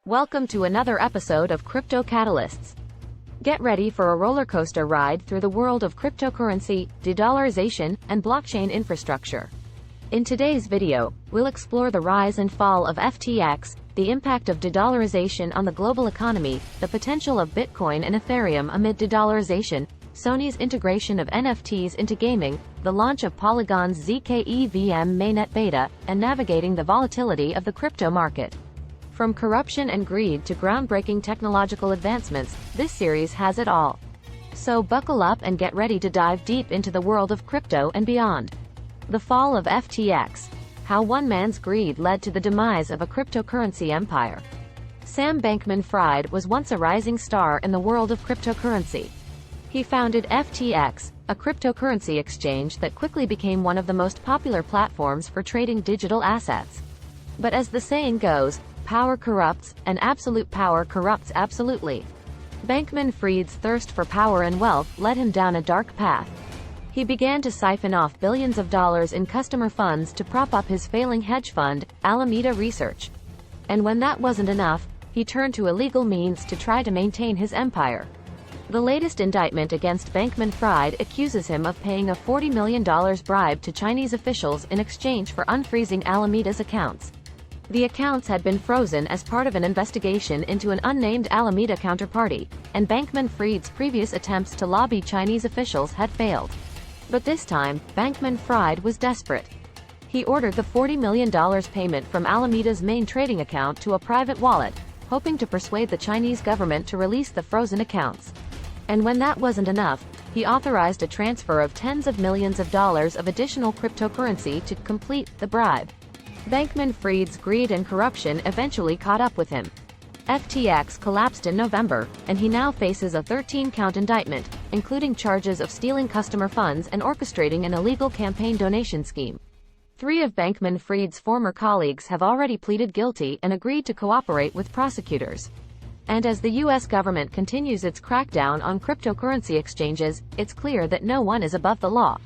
Welcome to another episode of Crypto Catalysts. Get ready for a roller coaster ride through the world of cryptocurrency, de-dollarization, and blockchain infrastructure. In today's video, we'll explore the rise and fall of FTX, the impact of de-dollarization on the global economy, the potential of Bitcoin and Ethereum amid de-dollarization, Sony's integration of NFTs into gaming, the launch of Polygon's zkEVM mainnet beta, and navigating the volatility of the crypto market. From corruption and greed to groundbreaking technological advancements, this series has it all. So buckle up and get ready to dive deep into the world of crypto and beyond. The fall of FTX. How one man's greed led to the demise of a cryptocurrency empire. Sam Bankman-Fried was once a rising star in the world of cryptocurrency. He founded FTX, a cryptocurrency exchange that quickly became one of the most popular platforms for trading digital assets. But as the saying goes, power corrupts, and absolute power corrupts absolutely. Bankman-Fried's thirst for power and wealth led him down a dark path. He began to siphon off billions of dollars in customer funds to prop up his failing hedge fund, Alameda Research. And when that wasn't enough, he turned to illegal means to try to maintain his empire. The latest indictment against Bankman-Fried accuses him of paying a $40 million bribe to Chinese officials in exchange for unfreezing Alameda's accounts. The accounts had been frozen as part of an investigation into an unnamed Alameda counterparty, and Bankman-Fried's previous attempts to lobby Chinese officials had failed. But this time, Bankman-Fried was desperate. He ordered the $40 million payment from Alameda's main trading account to a private wallet, hoping to persuade the Chinese government to release the frozen accounts. And when that wasn't enough, he authorized a transfer of tens of millions of dollars of additional cryptocurrency to complete the bribe. Bankman-Fried's greed and corruption eventually caught up with him. FTX collapsed in November, and he now faces a 13-count indictment, including charges of stealing customer funds and orchestrating an illegal campaign donation scheme. 3 of Bankman-Fried's former colleagues have already pleaded guilty and agreed to cooperate with prosecutors. And as the U.S. government continues its crackdown on cryptocurrency exchanges, it's clear that no one is above the law.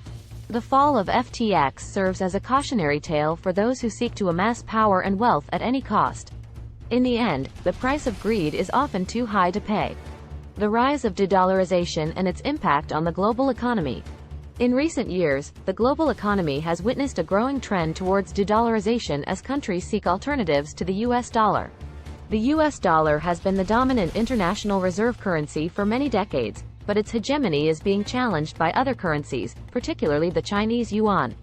The fall of FTX serves as a cautionary tale for those who seek to amass power and wealth at any cost. In the end, the price of greed is often too high to pay. The rise of de-dollarization and its impact on the global economy. In recent years, the global economy has witnessed a growing trend towards de-dollarization as countries seek alternatives to the U.S. dollar. The U.S. dollar has been the dominant international reserve currency for many decades, but its hegemony is being challenged by other currencies, particularly the Chinese yuan.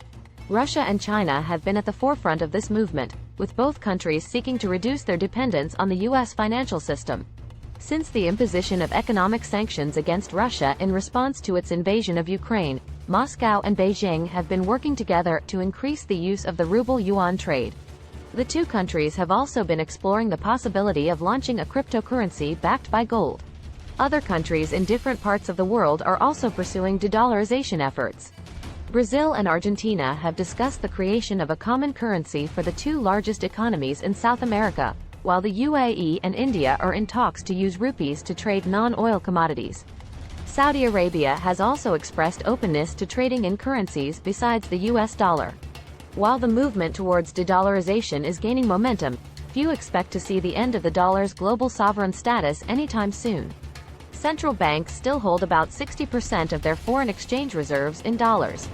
Russia and China have been at the forefront of this movement, with both countries seeking to reduce their dependence on the U.S. financial system. Since the imposition of economic sanctions against Russia in response to its invasion of Ukraine, Moscow and Beijing have been working together to increase the use of the ruble-yuan trade. The two countries have also been exploring the possibility of launching a cryptocurrency backed by gold. Other countries in different parts of the world are also pursuing de-dollarization efforts. Brazil and Argentina have discussed the creation of a common currency for the 2 largest economies in South America, while the UAE and India are in talks to use rupees to trade non-oil commodities. Saudi Arabia has also expressed openness to trading in currencies besides the US dollar. While the movement towards de-dollarization is gaining momentum, few expect to see the end of the dollar's global sovereign status anytime soon. Central banks still hold about 60% of their foreign exchange reserves in dollars.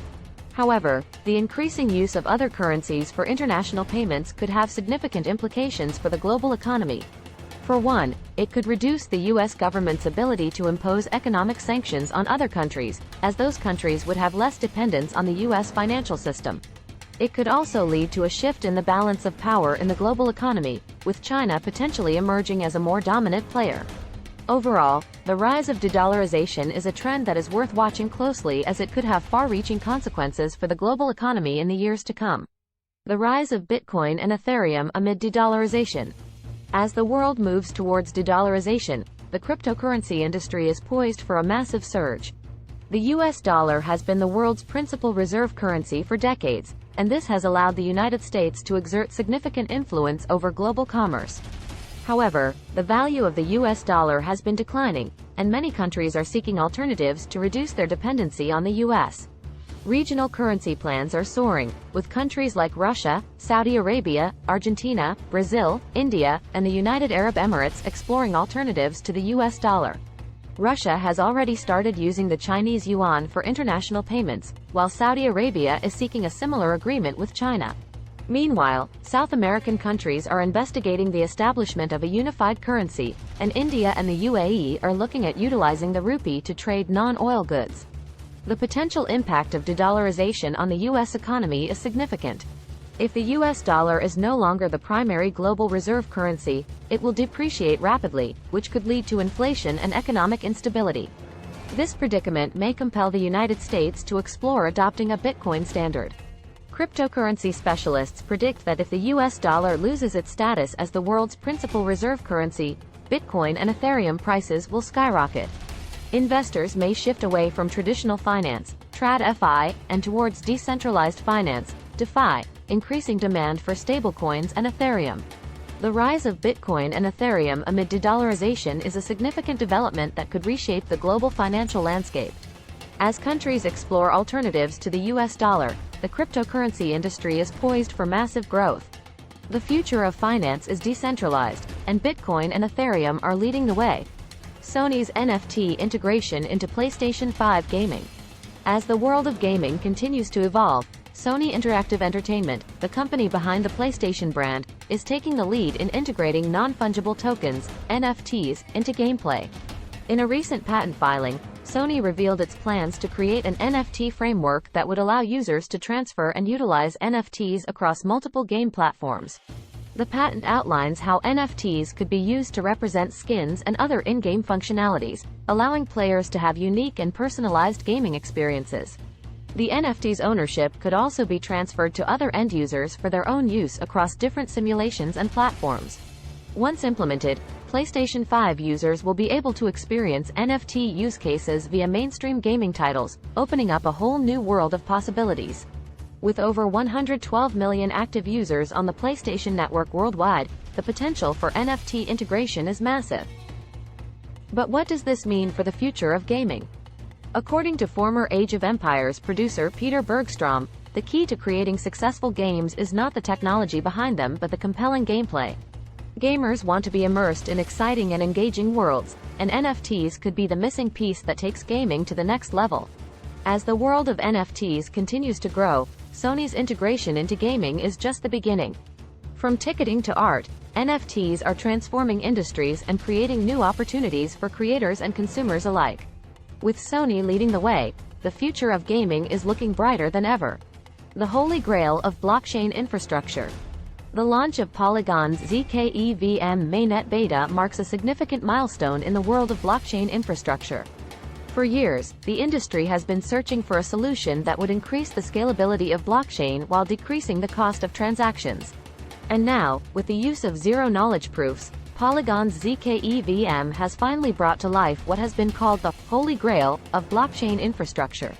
However, the increasing use of other currencies for international payments could have significant implications for the global economy. For one, it could reduce the U.S. government's ability to impose economic sanctions on other countries, as those countries would have less dependence on the U.S. financial system. It could also lead to a shift in the balance of power in the global economy, with China potentially emerging as a more dominant player. Overall, the rise of de-dollarization is a trend that is worth watching closely as it could have far-reaching consequences for the global economy in the years to come. The rise of Bitcoin and Ethereum amid de-dollarization. As the world moves towards de-dollarization, the cryptocurrency industry is poised for a massive surge. The US dollar has been the world's principal reserve currency for decades, and this has allowed the United States to exert significant influence over global commerce. However, the value of the US dollar has been declining, and many countries are seeking alternatives to reduce their dependency on the US. Regional currency plans are soaring, with countries like Russia, Saudi Arabia, Argentina, Brazil, India, and the United Arab Emirates exploring alternatives to the US dollar. Russia has already started using the Chinese yuan for international payments, while Saudi Arabia is seeking a similar agreement with China. Meanwhile, South American countries are investigating the establishment of a unified currency, and India and the UAE are looking at utilizing the rupee to trade non-oil goods. The potential impact of de-dollarization on the U.S. economy is significant. If the U.S. dollar is no longer the primary global reserve currency, it will depreciate rapidly, which could lead to inflation and economic instability. This predicament may compel the United States to explore adopting a Bitcoin standard. Cryptocurrency specialists predict that if the U.S. dollar loses its status as the world's principal reserve currency, Bitcoin and Ethereum prices will skyrocket. Investors may shift away from traditional finance, TradFi, and towards decentralized finance, DeFi, increasing demand for stablecoins and Ethereum. The rise of Bitcoin and Ethereum amid de-dollarization is a significant development that could reshape the global financial landscape. As countries explore alternatives to the US dollar, the cryptocurrency industry is poised for massive growth. The future of finance is decentralized, and Bitcoin and Ethereum are leading the way. Sony's NFT integration into PlayStation 5 gaming. As the world of gaming continues to evolve, Sony Interactive Entertainment, the company behind the PlayStation brand, is taking the lead in integrating non-fungible tokens, NFTs, into gameplay. In a recent patent filing, Sony revealed its plans to create an NFT framework that would allow users to transfer and utilize NFTs across multiple game platforms. The patent outlines how NFTs could be used to represent skins and other in-game functionalities, allowing players to have unique and personalized gaming experiences. The NFT's ownership could also be transferred to other end users for their own use across different simulations and platforms. Once implemented, PlayStation 5 users will be able to experience NFT use cases via mainstream gaming titles, opening up a whole new world of possibilities. With over 112 million active users on the PlayStation Network worldwide, the potential for NFT integration is massive. But what does this mean for the future of gaming? According to former Age of Empires producer Peter Bergstrom, the key to creating successful games is not the technology behind them but the compelling gameplay. Gamers want to be immersed in exciting and engaging worlds, and NFTs could be the missing piece that takes gaming to the next level. As the world of NFTs continues to grow, Sony's integration into gaming is just the beginning. From ticketing to art, NFTs are transforming industries and creating new opportunities for creators and consumers alike. With Sony leading the way, the future of gaming is looking brighter than ever. The holy grail of blockchain infrastructure. The launch of Polygon's zkEVM mainnet beta marks a significant milestone in the world of blockchain infrastructure. For years, the industry has been searching for a solution that would increase the scalability of blockchain while decreasing the cost of transactions. And now, with the use of zero-knowledge proofs, Polygon's zkEVM has finally brought to life what has been called the Holy Grail of blockchain infrastructure.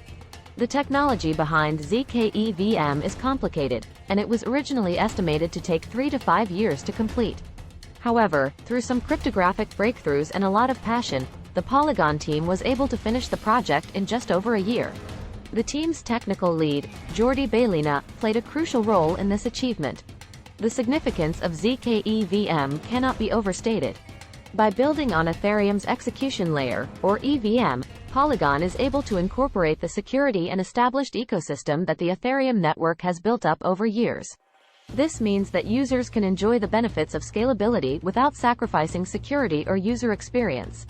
The technology behind zkEVM is complicated, and it was originally estimated to take 3 to 5 years to complete. However, through some cryptographic breakthroughs and a lot of passion, the Polygon team was able to finish the project in just over a year. The team's technical lead, Jordi Baylina, played a crucial role in this achievement. The significance of zkEVM cannot be overstated. By building on Ethereum's execution layer, or EVM, Polygon is able to incorporate the security and established ecosystem that the Ethereum network has built up over years. This means that users can enjoy the benefits of scalability without sacrificing security or user experience.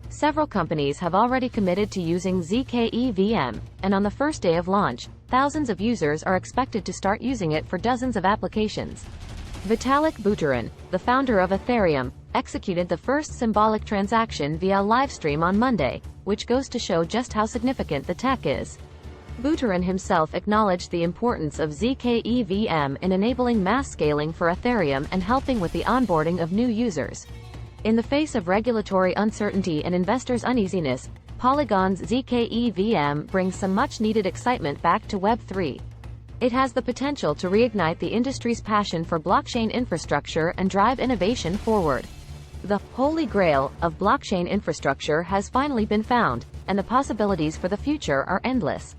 Several companies have already committed to using zkEVM, and on the first day of launch, thousands of users are expected to start using it for dozens of applications. Vitalik Buterin, the founder of Ethereum, executed the first symbolic transaction via livestream on Monday, which goes to show just how significant the tech is. Buterin himself acknowledged the importance of zkEVM in enabling mass scaling for Ethereum and helping with the onboarding of new users. In the face of regulatory uncertainty and investors' uneasiness, Polygon's zkEVM brings some much-needed excitement back to Web3. It has the potential to reignite the industry's passion for blockchain infrastructure and drive innovation forward. The Holy Grail of blockchain infrastructure has finally been found, and the possibilities for the future are endless.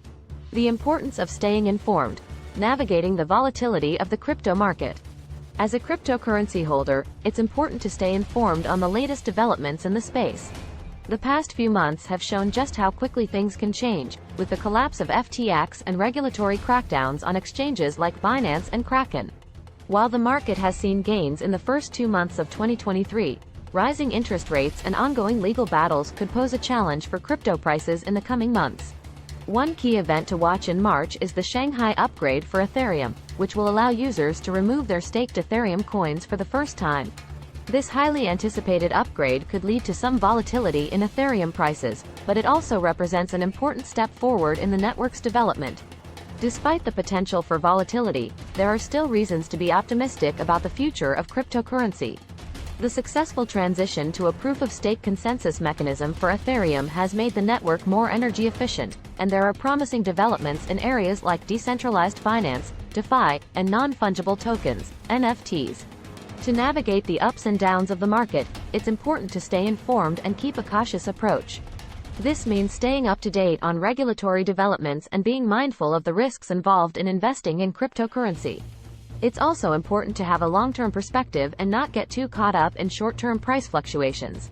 The importance of staying informed. Navigating the volatility of the crypto market. As a cryptocurrency holder, it's important to stay informed on the latest developments in the space. The past few months have shown just how quickly things can change, with the collapse of FTX and regulatory crackdowns on exchanges like Binance and Kraken. While the market has seen gains in the first 2 months of 2023, rising interest rates and ongoing legal battles could pose a challenge for crypto prices in the coming months. One key event to watch in March is the Shanghai upgrade for Ethereum, which will allow users to remove their staked Ethereum coins for the first time. This highly anticipated upgrade could lead to some volatility in Ethereum prices, but it also represents an important step forward in the network's development. Despite the potential for volatility, there are still reasons to be optimistic about the future of cryptocurrency. The successful transition to a proof-of-stake consensus mechanism for Ethereum has made the network more energy efficient, and there are promising developments in areas like decentralized finance, DeFi, and non-fungible tokens, NFTs. To navigate the ups and downs of the market, it's important to stay informed and keep a cautious approach. This means staying up to date on regulatory developments and being mindful of the risks involved in investing in cryptocurrency. It's also important to have a long-term perspective and not get too caught up in short-term price fluctuations.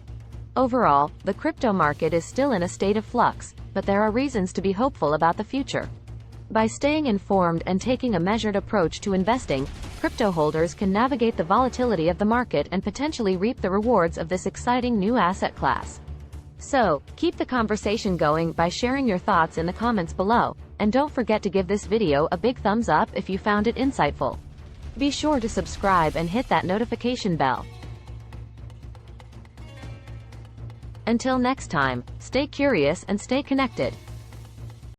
Overall, the crypto market is still in a state of flux, but there are reasons to be hopeful about the future. By staying informed and taking a measured approach to investing, crypto holders can navigate the volatility of the market and potentially reap the rewards of this exciting new asset class. So, keep the conversation going by sharing your thoughts in the comments below, and don't forget to give this video a big thumbs up if you found it insightful. Be sure to subscribe and hit that notification bell. Until next time, stay curious and stay connected.